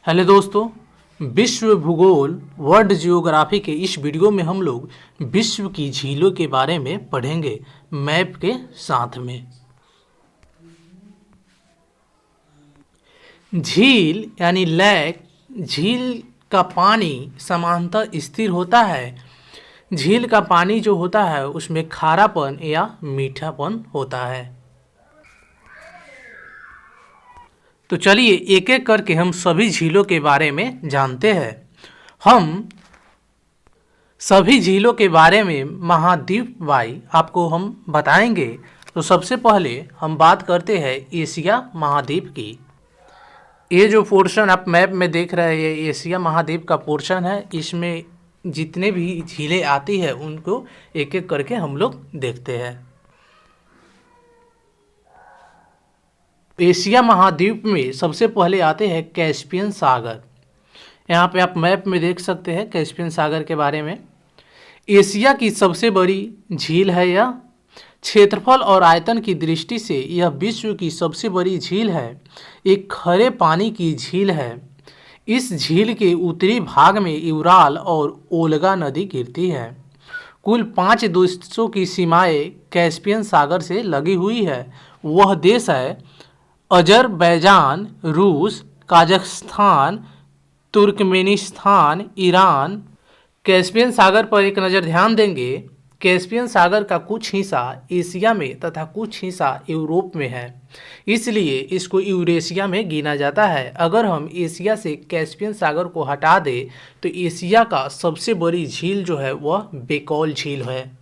Hello दोस्तों, विश्व भूगोल वर्ल्ड जियोग्राफी के इस वीडियो में हम लोग विश्व की झीलों के बारे में पढ़ेंगे मैप के साथ में। झील यानी लेक, झील का पानी समांतर स्थिर होता है। झील का पानी जो होता है उसमें खारापन या मीठापन होता है। तो चलिए एक एक करके हम सभी झीलों के बारे में जानते हैं। हम सभी झीलों के बारे में महाद्वीप वाई आपको हम बताएंगे। तो सबसे पहले हम बात करते हैं एशिया महाद्वीप की। ये जो पोर्शन आप मैप में देख रहे हैं ये एशिया महाद्वीप का पोर्शन है। इसमें जितने भी झीलें आती है उनको एक एक करके हम लोग देखते हैं। एशिया महाद्वीप में सबसे पहले आते हैं कैस्पियन सागर। यहाँ पे आप मैप में देख सकते हैं कैस्पियन सागर के बारे में। एशिया की सबसे बड़ी झील है यह। क्षेत्रफल और आयतन की दृष्टि से यह विश्व की सबसे बड़ी झील है। एक खरे पानी की झील है। इस झील के उत्तरी भाग में यूराल और ओल्गा नदी गिरती है। कुल 5 देशों की सीमाएं कैस्पियन सागर से लगी हुई है। वह देश है अजरबैजान, रूस, काजाख्स्तान, तुर्कमेनिस्तान, ईरान। कैस्पियन सागर पर एक नज़र ध्यान देंगे। कैस्पियन सागर का कुछ हिस्सा एशिया में तथा कुछ हिस्सा यूरोप में है, इसलिए इसको यूरेशिया में गिना जाता है। अगर हम एशिया से कैस्पियन सागर को हटा दें तो एशिया का सबसे बड़ी झील जो है वह बेकौल झील है।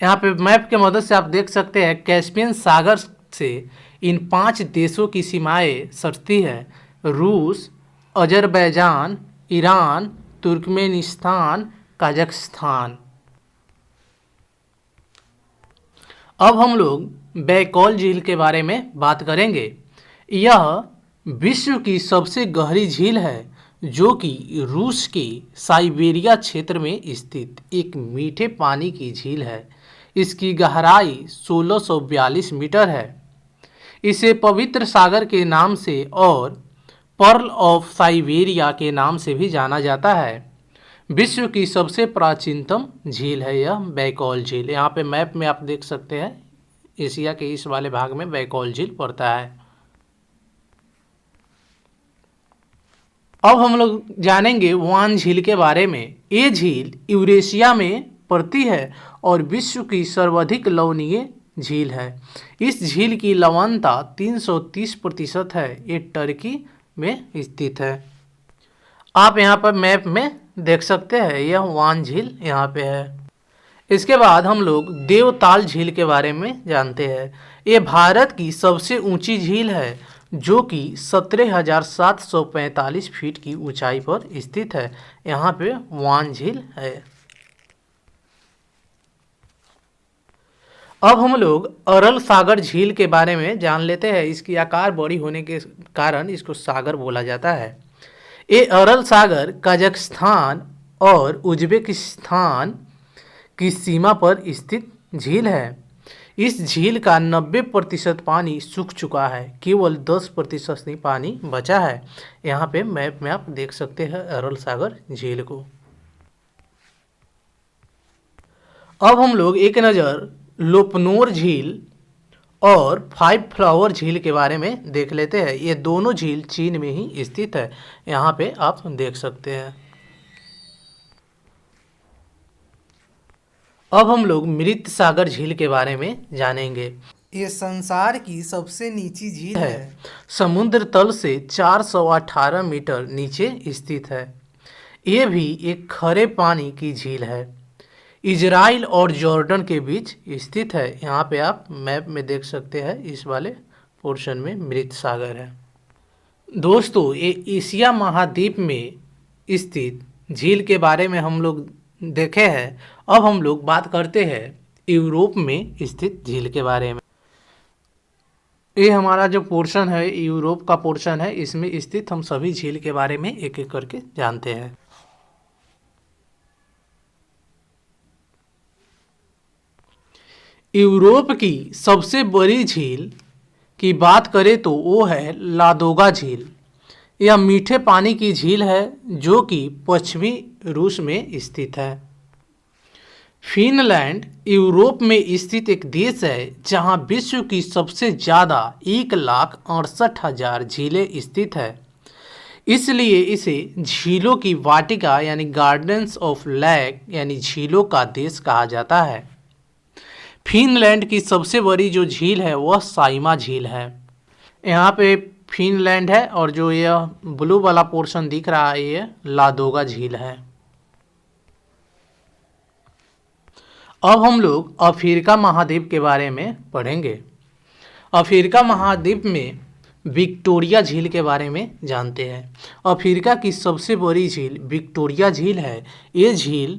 यहाँ पे मैप के मदद से आप देख सकते हैं कैस्पियन सागर से इन 5 देशों की सीमाएं सटती है। रूस, अजरबैजान, ईरान, तुर्कमेनिस्तान, काजाख्स्तान। अब हम लोग बैकौल झील के बारे में बात करेंगे। यह विश्व की सबसे गहरी झील है जो कि रूस के साइबेरिया क्षेत्र में स्थित एक मीठे पानी की झील है। इसकी गहराई 1642 मीटर है। इसे पवित्र सागर के नाम से और पर्ल ऑफ साइबेरिया के नाम से भी जाना जाता है। विश्व की सबसे प्राचीनतम झील है यह बैकौल झील। यहाँ पे मैप में आप देख सकते हैं एशिया के इस वाले भाग में बैकौल झील पड़ता है। अब हम लोग जानेंगे वान झील के बारे में। ये झील यूरेशिया में पड़ती है और विश्व की सर्वाधिक लवणीय झील है। इस झील की लवणता 330% है। ये टर्की में स्थित है। आप यहाँ पर मैप में देख सकते हैं यह वान झील यहाँ पे है। इसके बाद हम लोग देवताल झील के बारे में जानते हैं। ये भारत की सबसे ऊंची झील है जो कि 17,745 फीट की ऊंचाई पर स्थित है। यहाँ पे वान झील है। अब हम लोग अरल सागर झील के बारे में जान लेते हैं। इसकी आकार बड़ी होने के कारण इसको सागर बोला जाता है। ये अरल सागर कजाख्स्तान और उज्बेकिस्तान की सीमा पर स्थित झील है। इस झील का 90% पानी सूख चुका है, केवल 10% ही पानी बचा है। यहाँ पे मैप में आप देख सकते हैं अरल सागर झील को। अब हम लोग एक नज़र लोपनोर झील और 5 फ्लावर झील के बारे में देख लेते हैं। ये दोनों झील चीन में ही स्थित है। यहाँ पे आप देख सकते हैं। अब हम लोग मृत सागर झील के बारे में जानेंगे। ये संसार की सबसे नीची झील है। समुद्र तल से 418 मीटर नीचे स्थित है। ये भी एक खरे पानी की झील है। इजराइल और जॉर्डन के बीच स्थित है। यहाँ पे आप मैप में देख सकते हैं इस वाले पोर्शन में मृत सागर है। दोस्तों, ये एशिया महाद्वीप में स्थित झील के बारे में हम लोग देखे हैं। अब हम लोग बात करते हैं यूरोप में स्थित झील के बारे में। ये हमारा जो पोर्शन है यूरोप का पोर्शन है। इसमें स्थित हम सभी झील के बारे में एक एक करके जानते हैं। यूरोप की सबसे बड़ी झील की बात करें तो वो है लादोगा झील। यह मीठे पानी की झील है जो कि पश्चिमी रूस में स्थित है। फिनलैंड यूरोप में स्थित एक देश है जहां विश्व की सबसे ज़्यादा 1,68,000 झीलें स्थित है। इसलिए इसे झीलों की वाटिका यानी गार्डन्स ऑफ लेक यानी झीलों का देश कहा जाता है। फिनलैंड की सबसे बड़ी जो झील है वह साइमा झील है। यहाँ पे फिनलैंड है और जो यह ब्लू वाला पोर्शन दिख रहा है ये लादोगा झील है। अब हम लोग अफ्रीका महाद्वीप के बारे में पढ़ेंगे। अफ्रीका महाद्वीप में विक्टोरिया झील के बारे में जानते हैं। अफ्रीका की सबसे बड़ी झील विक्टोरिया झील है। ये झील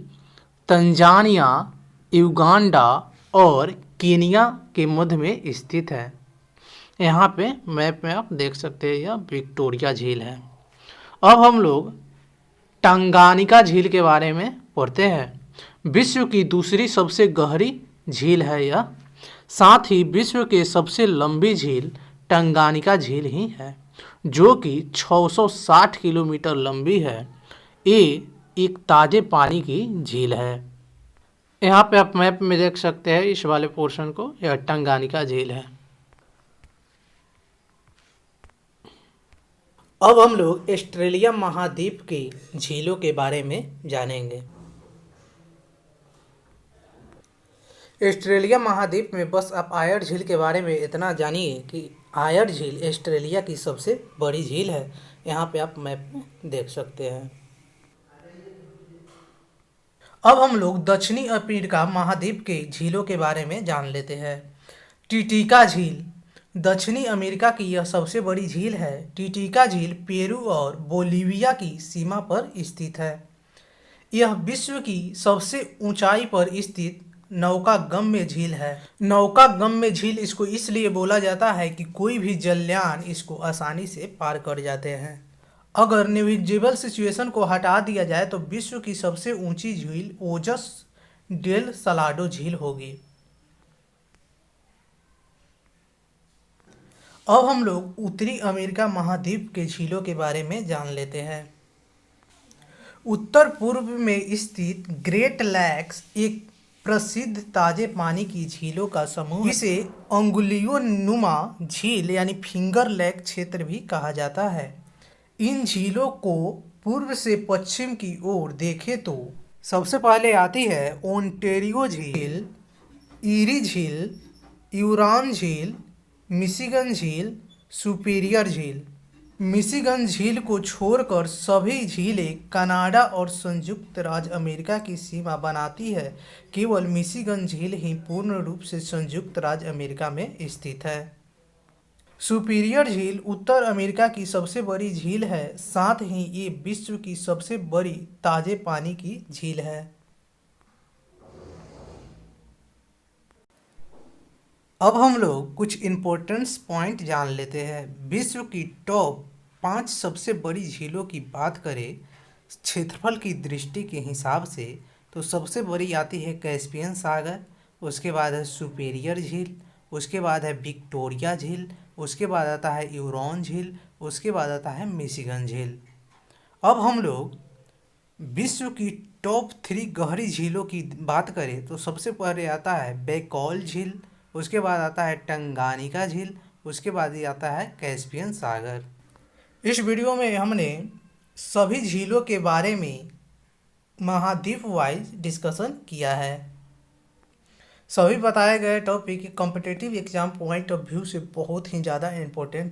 तंजानिया, युगांडा और केनिया के मध्य में स्थित है। यहाँ पे मैप में आप देख सकते हैं यह विक्टोरिया झील है। अब हम लोग टंगानिका झील के बारे में पढ़ते हैं। विश्व की दूसरी सबसे गहरी झील है यह, साथ ही विश्व के सबसे लंबी झील टंगानिका झील ही है जो कि 660 किलोमीटर लंबी है। ये एक ताजे पानी की झील है। यहाँ पे आप मैप में देख सकते हैं इस वाले पोर्शन को, यह टंगानिका झील है। अब हम लोग ऑस्ट्रेलिया महाद्वीप की झीलों के बारे में जानेंगे। ऑस्ट्रेलिया महाद्वीप में बस आप आयर झील के बारे में इतना जानिए कि आयर झील ऑस्ट्रेलिया की सबसे बड़ी झील है। यहाँ पे आप मैप में देख सकते हैं। अब हम लोग दक्षिणी अफ्रीका महाद्वीप के झीलों के बारे में जान लेते हैं। टिटिका झील दक्षिणी अमेरिका की यह सबसे बड़ी झील है। टिटिका झील पेरू और बोलिविया की सीमा पर स्थित है। यह विश्व की सबसे ऊंचाई पर स्थित नौकागम्य झील है। नौकागम्य झील इसको इसलिए बोला जाता है कि कोई भी जलयान इसको आसानी से पार कर जाते हैं। अगर नेविगेबल सिचुएशन को हटा दिया जाए तो विश्व की सबसे ऊंची झील ओजस डेल सलाडो झील होगी। अब हम लोग उत्तरी अमेरिका महाद्वीप के झीलों के बारे में जान लेते हैं। उत्तर पूर्व में स्थित ग्रेट लैक्स एक प्रसिद्ध ताजे पानी की झीलों का समूह। इसे अंगुलियों नुमा झील यानी फिंगर लेक क्षेत्र भी कहा जाता है। इन झीलों को पूर्व से पश्चिम की ओर देखें तो सबसे पहले आती है ओंटेरियो झील, ईरी झील, यूरान झील, मिशिगन झील, सुपीरियर झील। मिशिगन झील को छोड़कर सभी झीलें कनाडा और संयुक्त राज्य अमेरिका की सीमा बनाती है। केवल मिशिगन झील ही पूर्ण रूप से संयुक्त राज्य अमेरिका में स्थित है। सुपीरियर झील उत्तर अमेरिका की सबसे बड़ी झील है, साथ ही ये विश्व की सबसे बड़ी ताजे पानी की झील है। अब हम लोग कुछ इम्पोर्टेंस पॉइंट जान लेते हैं। विश्व की टॉप 5 सबसे बड़ी झीलों की बात करें क्षेत्रफल की दृष्टि के हिसाब से तो सबसे बड़ी आती है कैस्पियन सागर, उसके बाद है सुपीरियर झील, उसके बाद है विक्टोरिया झील, उसके बाद आता है यूरोन झील, उसके बाद आता है मिशिगन झील। अब हम लोग विश्व की टॉप 3 गहरी झीलों की बात करें तो सबसे पहले आता है बैकॉल झील, उसके बाद आता है टंगानिका झील, उसके बाद ही आता है कैस्पियन सागर। इस वीडियो में हमने सभी झीलों के बारे में महाद्वीप वाइज डिस्कशन किया है। सभी बताए गए topic competitive exam point of view से बहुत ही ज़्यादा इम्पोर्टेंट